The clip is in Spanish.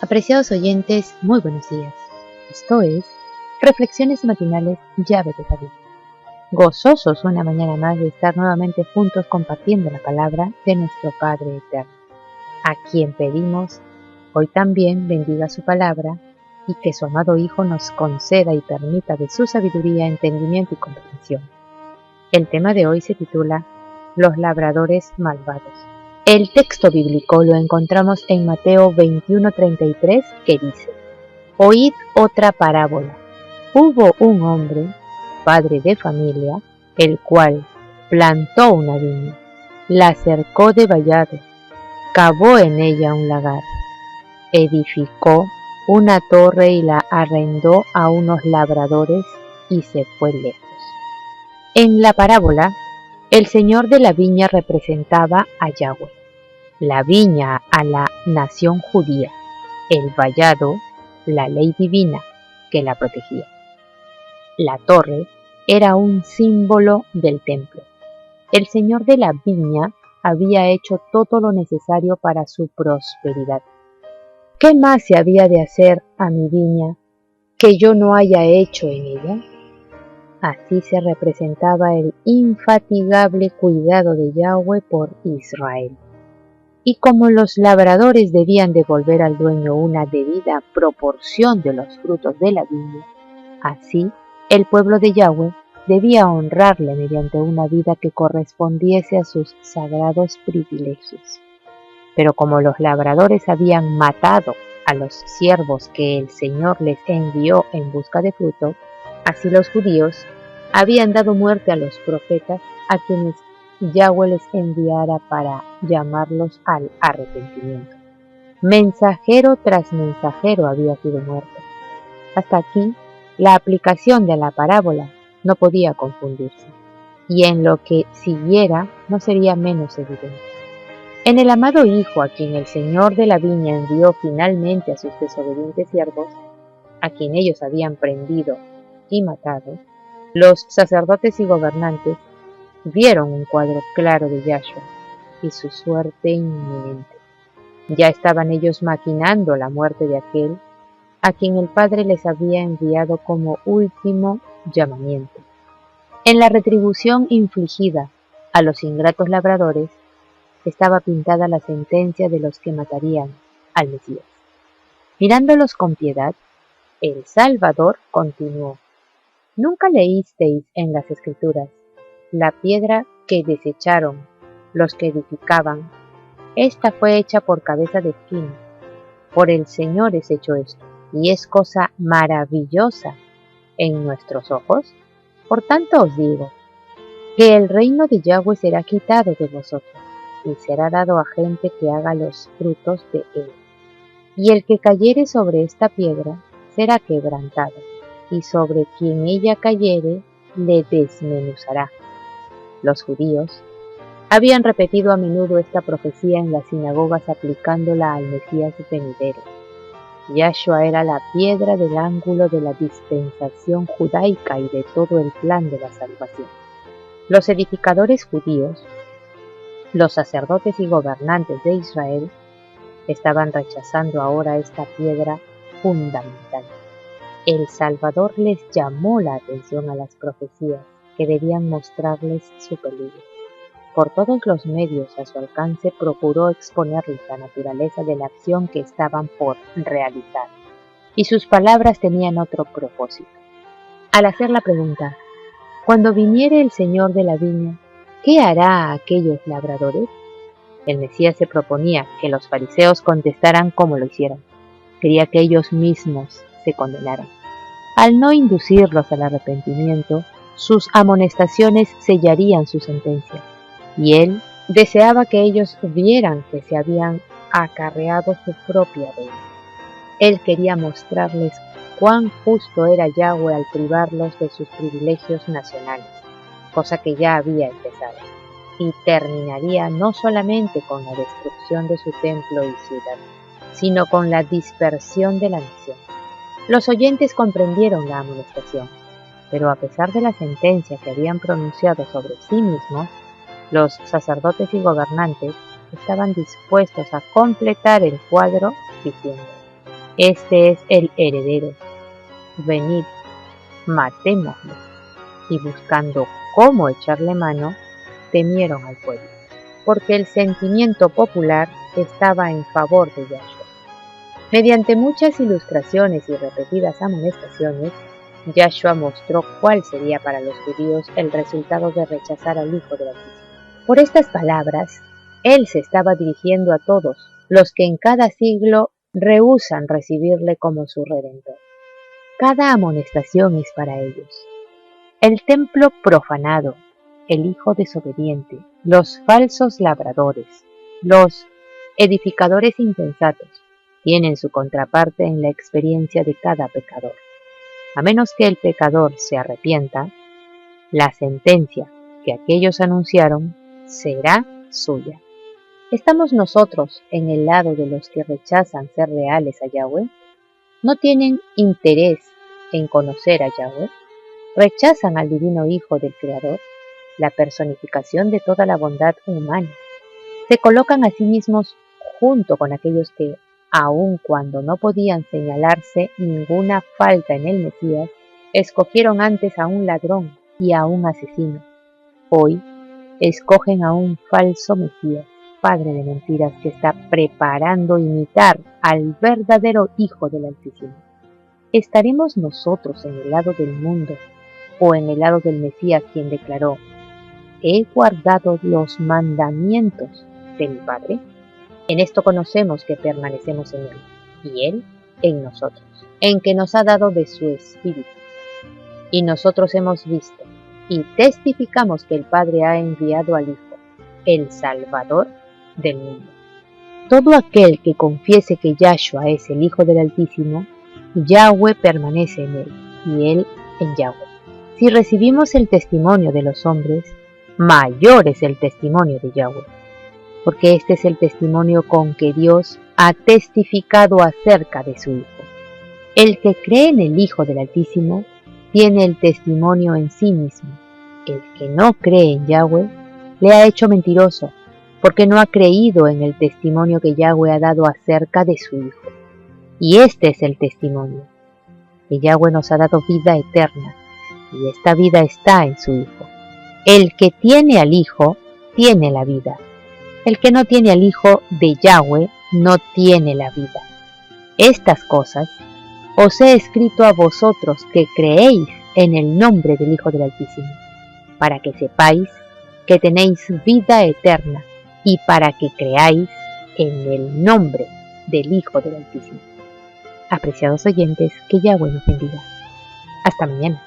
Apreciados oyentes, muy buenos días. Esto es Reflexiones Matinales Llave de David. Gozosos una mañana más de estar nuevamente juntos compartiendo la palabra de nuestro Padre Eterno, a quien pedimos hoy también bendiga su palabra y que su amado Hijo nos conceda y permita de su sabiduría, entendimiento y comprensión. El tema de hoy se titula Los labradores malvados. El texto bíblico lo encontramos en Mateo 21:33, que dice: Oíd otra parábola. Hubo un hombre, padre de familia, el cual plantó una viña, la cercó de vallado, cavó en ella un lagar, edificó una torre y la arrendó a unos labradores y se fue lejos. En la parábola, el señor de la viña representaba a Yahweh, la viña a la nación judía, el vallado, la ley divina que la protegía. La torre era un símbolo del templo. El señor de la viña había hecho todo lo necesario para su prosperidad. ¿Qué más se había de hacer a mi viña que yo no haya hecho en ella? Así se representaba el infatigable cuidado de Yahweh por Israel. Y como los labradores debían devolver al dueño una debida proporción de los frutos de la viña, así el pueblo de Yahweh debía honrarle mediante una vida que correspondiese a sus sagrados privilegios. Pero como los labradores habían matado a los siervos que el Señor les envió en busca de fruto, así los judíos habían dado muerte a los profetas a quienes Yahweh les enviara para llamarlos al arrepentimiento. Mensajero tras mensajero había sido muerto. Hasta aquí, la aplicación de la parábola no podía confundirse, y en lo que siguiera no sería menos evidente. En el amado Hijo a quien el Señor de la viña envió finalmente a sus desobedientes siervos, a quien ellos habían prendido y matado, los sacerdotes y gobernantes vieron un cuadro claro de Yahshua y su suerte inminente. Ya estaban ellos maquinando la muerte de aquel a quien el Padre les había enviado como último llamamiento. En la retribución infligida a los ingratos labradores estaba pintada la sentencia de los que matarían al Mesías. Mirándolos con piedad, el Salvador continuó: ¿Nunca leísteis en las Escrituras: la piedra que desecharon los que edificaban, esta fue hecha por cabeza de esquina? Por el Señor es hecho esto, y es cosa maravillosa en nuestros ojos. Por tanto os digo, que el reino de Yahweh será quitado de vosotros, y será dado a gente que haga los frutos de él. Y el que cayere sobre esta piedra será quebrantado, y sobre quien ella cayere le desmenuzará. Los judíos habían repetido a menudo esta profecía en las sinagogas aplicándola al Mesías venidero. Yahshua era la piedra del ángulo de la dispensación judaica y de todo el plan de la salvación. Los edificadores judíos, los sacerdotes y gobernantes de Israel, estaban rechazando ahora esta piedra fundamental. El Salvador les llamó la atención a las profecías que debían mostrarles su peligro. Por todos los medios a su alcance procuró exponerles la naturaleza de la acción que estaban por realizar, y sus palabras tenían otro propósito. Al hacer la pregunta: cuando viniere el Señor de la viña, ¿qué hará a aquellos labradores?, el Mesías se proponía que los fariseos contestaran como lo hicieron. Quería que ellos mismos se condenaran. Al no inducirlos al arrepentimiento, sus amonestaciones sellarían su sentencia, y él deseaba que ellos vieran que se habían acarreado su propia ruina. Él quería mostrarles cuán justo era Yahweh al privarlos de sus privilegios nacionales, cosa que ya había empezado, y terminaría no solamente con la destrucción de su templo y ciudad, sino con la dispersión de la nación. Los oyentes comprendieron la amonestación, pero a pesar de la sentencia que habían pronunciado sobre sí mismos, los sacerdotes y gobernantes estaban dispuestos a completar el cuadro diciendo: Este es el heredero. Venid, matémoslo. Y buscando cómo echarle mano, temieron al pueblo, porque el sentimiento popular estaba en favor de Yahshua. Mediante muchas ilustraciones y repetidas amonestaciones, Yahshua mostró cuál sería para los judíos el resultado de rechazar al Hijo del Altísimo. Por estas palabras, él se estaba dirigiendo a todos los que en cada siglo rehúsan recibirle como su Redentor. Cada amonestación es para ellos. El templo profanado, el hijo desobediente, los falsos labradores, los edificadores insensatos, tienen su contraparte en la experiencia de cada pecador. A menos que el pecador se arrepienta, la sentencia que aquellos anunciaron será suya. ¿Estamos nosotros en el lado de los que rechazan ser leales a Yahweh? ¿No tienen interés en conocer a Yahweh? ¿Rechazan al divino Hijo del Creador, la personificación de toda la bondad humana? Se colocan a sí mismos junto con aquellos que, aun cuando no podían señalarse ninguna falta en el Mesías, escogieron antes a un ladrón y a un asesino. Hoy escogen a un falso Mesías, padre de mentiras, que está preparando imitar al verdadero Hijo del Altísimo. ¿Estaremos nosotros en el lado del mundo o en el lado del Mesías, quien declaró: he guardado los mandamientos de mi Padre? En esto conocemos que permanecemos en Él, y Él en nosotros, en que nos ha dado de su Espíritu. Y nosotros hemos visto y testificamos que el Padre ha enviado al Hijo, el Salvador del mundo. Todo aquel que confiese que Yahshua es el Hijo del Altísimo, Yahweh permanece en él, y él en Yahweh. Si recibimos el testimonio de los hombres, mayor es el testimonio de Yahweh, porque este es el testimonio con que Dios ha testificado acerca de su Hijo. El que cree en el Hijo del Altísimo tiene el testimonio en sí mismo. El que no cree en Yahweh le ha hecho mentiroso, porque no ha creído en el testimonio que Yahweh ha dado acerca de su Hijo. Y este es el testimonio, que Yahweh nos ha dado vida eterna, y esta vida está en su Hijo. El que tiene al Hijo, tiene la vida. El que no tiene al Hijo de Yahweh, no tiene la vida. Estas cosas os he escrito a vosotros que creéis en el nombre del Hijo del Altísimo, para que sepáis que tenéis vida eterna, y para que creáis en el nombre del Hijo del Altísimo. Apreciados oyentes, que Yahweh nos bendiga. Hasta mañana.